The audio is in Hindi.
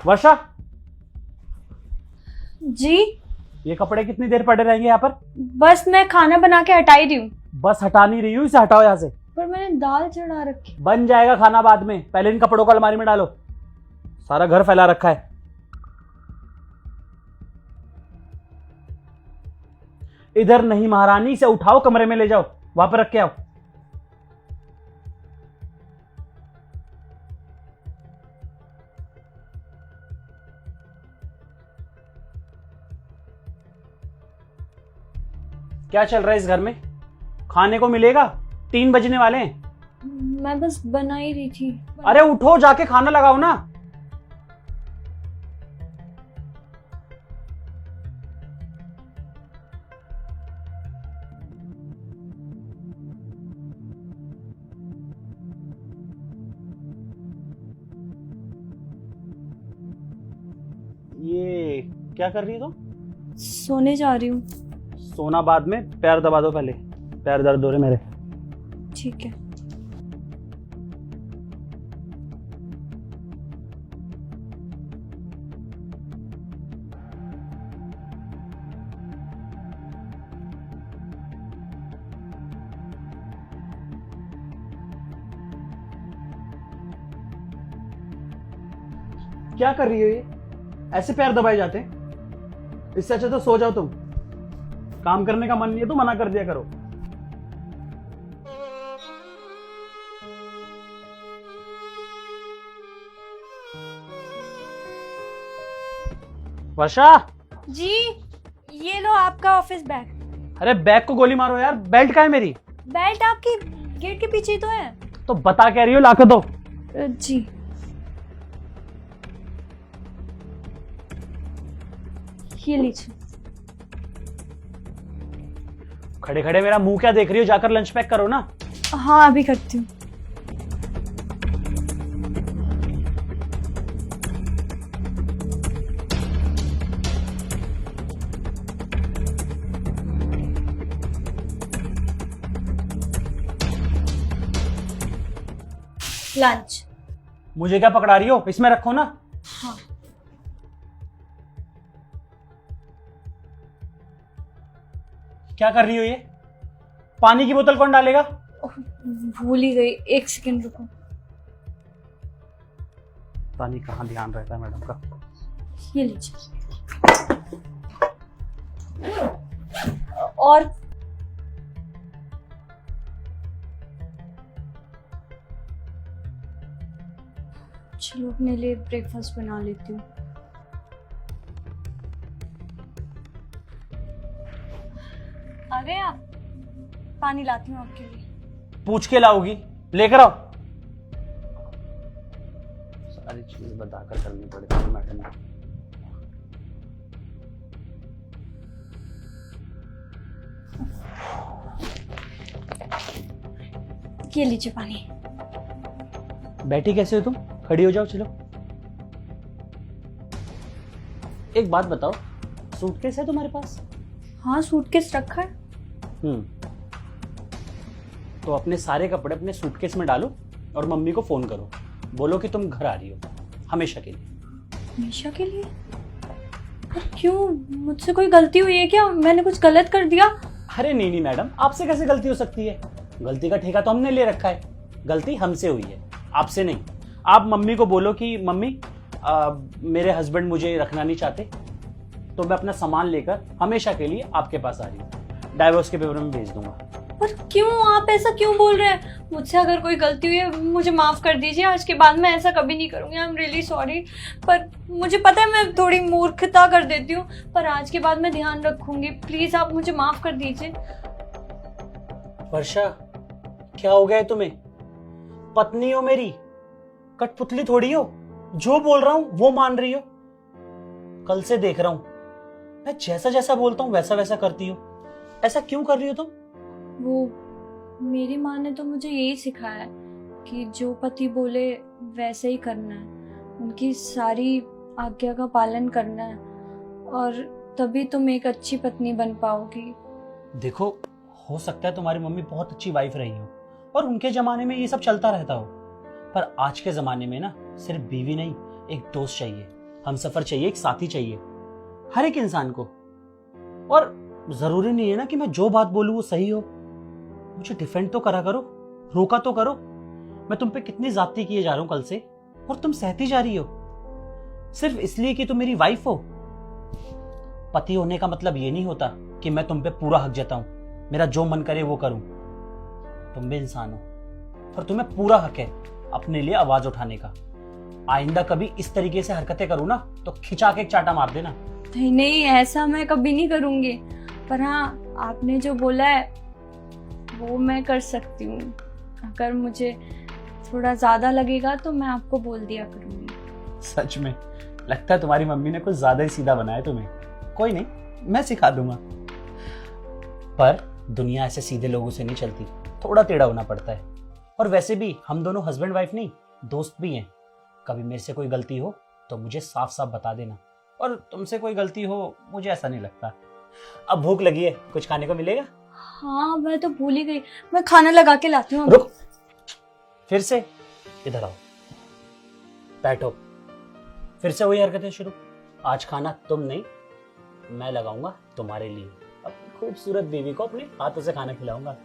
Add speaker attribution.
Speaker 1: वर्षा,
Speaker 2: जी।
Speaker 1: ये कपड़े कितनी देर पड़े रहेंगे यहाँ पर?
Speaker 2: बस मैं खाना बना के हटा ही रही हूँ।
Speaker 1: बस हटा नहीं रही हूँ, इसे हटाओ यहाँ से।
Speaker 2: पर मैंने दाल चढ़ा रखी।
Speaker 1: बन जाएगा खाना बाद में, पहले इन कपड़ों को अलमारी में डालो। सारा घर फैला रखा है। इधर नहीं महारानी, इसे उठाओ, कमरे में ले जाओ, वहां पर रख के आओ। क्या चल रहा है इस घर में? खाने को मिलेगा, 3 बजने वाले हैं।
Speaker 2: मैं बस बना ही रही थी।
Speaker 1: अरे उठो, जाके खाना लगाओ ना। ये क्या कर रही है तुम?
Speaker 2: सोने जा रही हूँ।
Speaker 1: सोना बाद में, पैर दबा दो पहले, पैर दर्द हो रहे मेरे।
Speaker 2: ठीक है।
Speaker 1: क्या कर रही हो ये? ऐसे पैर दबाए जाते हैं? इससे अच्छा तो सो जाओ तुम। काम करने का मन नहीं है तो मना कर दिया करो। वर्षा,
Speaker 2: जी, ये लो आपका ऑफिस बैग।
Speaker 1: अरे बैग को गोली मारो यार, बेल्ट कहाँ है मेरी?
Speaker 2: बेल्ट आपकी गेट के पीछे ही तो है।
Speaker 1: तो बता कह रही हो, लाके दो।
Speaker 2: जी। ये लीजिए।
Speaker 1: खड़े खड़े मेरा मुंह क्या देख रही हो? जाकर लंच पैक करो ना।
Speaker 2: हाँ, अभी करती हूँ। लंच।
Speaker 1: मुझे क्या पकड़ा रही हो? इसमें रखो ना।
Speaker 2: हाँ।
Speaker 1: क्या कर रही हो ये? पानी की बोतल कौन डालेगा?
Speaker 2: भूल ही गई, 1 सेकंड रुको।
Speaker 1: पानी कहाँ ध्यान रहता है मैडम का।
Speaker 2: ये लीजिए। और चलो अपने लिए ब्रेकफास्ट बना लेती हूँ। आ गए आप? पानी लाती हूँ आपके लिए।
Speaker 1: पूछ के लाओगी? लेकर आओ। सारी चीज बताकर करनी पड़ेगी मैडम को।
Speaker 2: ये लीजिए पानी।
Speaker 1: बैठी कैसे हो तुम? खड़ी हो जाओ, चलो। एक बात बताओ, सूटकेस है तुम्हारे पास?
Speaker 2: हाँ, सूटकेस रखा है।
Speaker 1: तो अपने सारे कपड़े अपने सूटकेस में डालो और मम्मी को फोन करो, बोलो कि तुम घर आ रही हो हमेशा के लिए।
Speaker 2: हमेशा के लिए? पर क्यों? मुझसे कोई गलती हुई है क्या? मैंने कुछ गलत कर दिया?
Speaker 1: अरे नहीं नहीं मैडम, आपसे कैसे गलती हो सकती है? गलती का ठेका तो हमने ले रखा है। गलती हमसे हुई है, आपसे नहीं। आप मम्मी को बोलो कि मम्मी मेरे हस्बैंड मुझे रखना नहीं चाहते, तो मैं अपना सामान लेकर हमेशा के लिए आपके पास आ रही हूँ। डाइवोर्स के पेपर में भेज दूंगा।
Speaker 2: पर क्यों? आप ऐसा क्यों बोल रहे हैं? मुझसे अगर कोई गलती हुई है मुझे माफ कर दीजिए। आज के बाद मैं ऐसा कभी नहीं करूंगी। I am really sorry. पर मुझे पता है मैं थोड़ी मूर्खता कर देती हूँ, पर आज के बाद मैं ध्यान रखूंगी। प्लीज आप मुझे माफ कर दीजिए।
Speaker 1: वर्षा, क्या हो गया है तुम्हें? पत्नी हो मेरी, कठपुतली थोड़ी हो। जो बोल रहा हूं वो मान रही हो। कल से देख रहा हूं, मैं जैसा जैसा बोलता हूं वैसा वैसा करती हो। ऐसा क्यों कर रही हो तुम?
Speaker 2: वो मेरी माँ ने तो मुझे यही सिखाया है कि जो पति बोले वैसे ही करना है, उनकी सारी आज्ञा का पालन करना है, और तभी तुम एक अच्छी पत्नी बन पाओगी।
Speaker 1: देखो, हो सकता है तुम्हारी मम्मी बहुत अच्छी वाइफ रही हो और उनके जमाने में ये सब चलता रहता हो, पर आज के जमाने में ना सिर्फ बीवी नहीं, एक दोस्त चाहिए। हम सफर चाहिए, एक साथी चाहिए हर एक इंसान को। और जरूरी नहीं है ना कि मैं जो बात बोलूं वो सही हो। मुझे डिफेंड तो करा करो, रोका तो करो। मैं तुम पे कितनी ज्यादती किए जा रहा हूं कल से, और तुम सहती जा रही हो सिर्फ इसलिए कि तुम मेरी वाइफ हो। पति होने का मतलब ये नहीं होता कि मैं तुम पे पूरा हक जताऊं, मेरा जो मन करे वो करूं। तुम भी इंसान हो और तुम्हें पूरा हक है अपने लिए आवाज उठाने का। आइंदा कभी इस तरीके से हरकतें करूं ना तो खिंचा के एक चाटा मार देना।
Speaker 2: नहीं नहीं, ऐसा मैं कभी नहीं करूंगी। पर हाँ, आपने जो बोला है वो मैं कर सकती हूँ। अगर मुझे थोड़ा ज्यादा लगेगा तो मैं आपको बोल दिया करूंगी।
Speaker 1: सच में लगता है तुम्हारी मम्मी ने कुछ ज्यादा ही सीधा बनाया तुम्हें। कोई नहीं, मैं सिखा दूंगा। पर दुनिया ऐसे सीधे लोगों से नहीं चलती, थोड़ा टेढ़ा होना पड़ता है। और वैसे भी हम दोनों हस्बैंड वाइफ नहीं, दोस्त भी हैं। कभी मेरे से कोई गलती हो तो मुझे साफ साफ बता देना, और तुमसे कोई गलती हो मुझे ऐसा नहीं लगता। अब भूख लगी है, कुछ खाने को मिलेगा?
Speaker 2: हाँ, मैं तो भूल ही गई, मैं खाना लगा के लाती हूँ।
Speaker 1: रुक, फिर से इधर आओ, बैठो। फिर से वही हरकतें शुरू। आज खाना तुम नहीं, मैं लगाऊंगा तुम्हारे लिए। अपनी खूबसूरत बीवी को अपने हाथों से खाना खिलाऊंगा।